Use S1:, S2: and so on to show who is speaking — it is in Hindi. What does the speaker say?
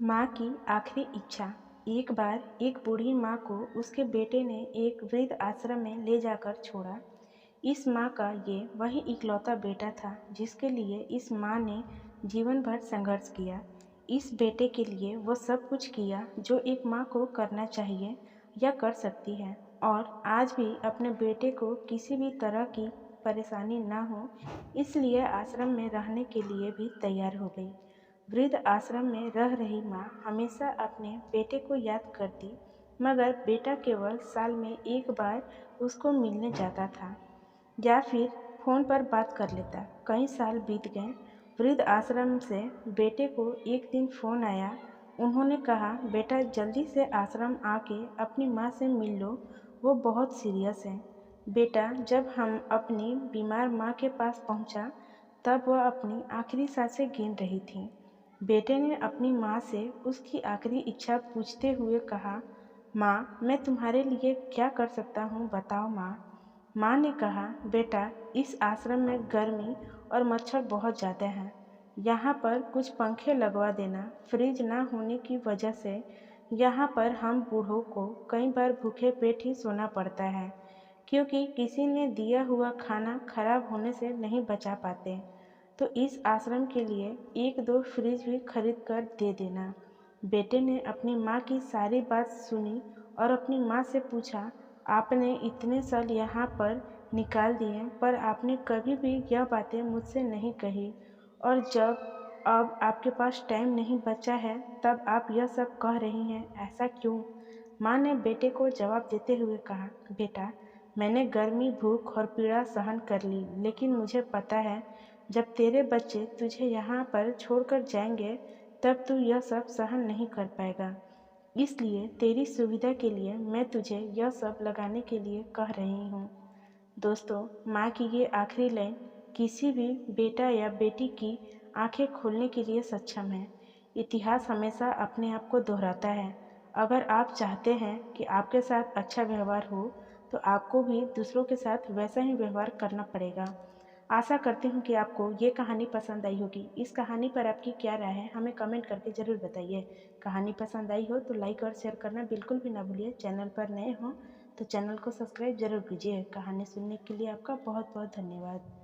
S1: माँ की आखिरी इच्छा। एक बार एक बूढ़ी माँ को उसके बेटे ने एक वृद्ध आश्रम में ले जाकर छोड़ा। इस माँ का ये वही इकलौता बेटा था जिसके लिए इस माँ ने जीवन भर संघर्ष किया। इस बेटे के लिए वो सब कुछ किया जो एक माँ को करना चाहिए या कर सकती है, और आज भी अपने बेटे को किसी भी तरह की परेशानी ना हो इसलिए आश्रम में रहने के लिए भी तैयार हो गई। वृद्ध आश्रम में रह रही माँ हमेशा अपने बेटे को याद करती, मगर बेटा केवल साल में एक बार उसको मिलने जाता था या फिर फ़ोन पर बात कर लेता। कई साल बीत गए। वृद्ध आश्रम से बेटे को एक दिन फ़ोन आया। उन्होंने कहा, बेटा जल्दी से आश्रम आके अपनी माँ से मिल लो, वो बहुत सीरियस है। बेटा जब हम अपनी बीमार माँ के पास पहुँचा तब वह अपनी आखिरी सांसें गिन रही थी। बेटे ने अपनी माँ से उसकी आखिरी इच्छा पूछते हुए कहा, माँ मैं तुम्हारे लिए क्या कर सकता हूँ, बताओ माँ। माँ ने कहा, बेटा इस आश्रम में गर्मी और मच्छर बहुत ज़्यादा हैं। यहाँ पर कुछ पंखे लगवा देना। फ्रिज ना होने की वजह से यहाँ पर हम बूढ़ों को कई बार भूखे पेट ही सोना पड़ता है, क्योंकि किसी ने दिया हुआ खाना खराब होने से नहीं बचा पाते। तो इस आश्रम के लिए एक दो फ्रिज भी खरीद कर दे देना। बेटे ने अपनी माँ की सारी बात सुनी और अपनी माँ से पूछा, आपने इतने साल यहाँ पर निकाल दिए पर आपने कभी भी यह बातें मुझसे नहीं कही, और जब अब आपके पास टाइम नहीं बचा है तब आप यह सब कह रही हैं, ऐसा क्यों? माँ ने बेटे को जवाब देते हुए कहा, बेटा मैंने गर्मी, भूख और पीड़ा सहन कर ली, लेकिन मुझे पता है जब तेरे बच्चे तुझे यहाँ पर छोड़कर जाएंगे तब तू यह सब सहन नहीं कर पाएगा। इसलिए तेरी सुविधा के लिए मैं तुझे यह सब लगाने के लिए कह रही हूँ। दोस्तों, माँ की ये आखिरी लाइन किसी भी बेटा या बेटी की आंखें खोलने के लिए सक्षम है। इतिहास हमेशा अपने आप को दोहराता है। अगर आप चाहते हैं कि आपके साथ अच्छा व्यवहार हो, तो आपको भी दूसरों के साथ वैसा ही व्यवहार करना पड़ेगा। आशा करती हूँ कि आपको ये कहानी पसंद आई होगी। इस कहानी पर आपकी क्या राय है, हमें कमेंट करके ज़रूर बताइए। कहानी पसंद आई हो तो लाइक और शेयर करना बिल्कुल भी ना भूलिए। चैनल पर नए हो तो चैनल को सब्सक्राइब जरूर कीजिए। कहानी सुनने के लिए आपका बहुत बहुत धन्यवाद।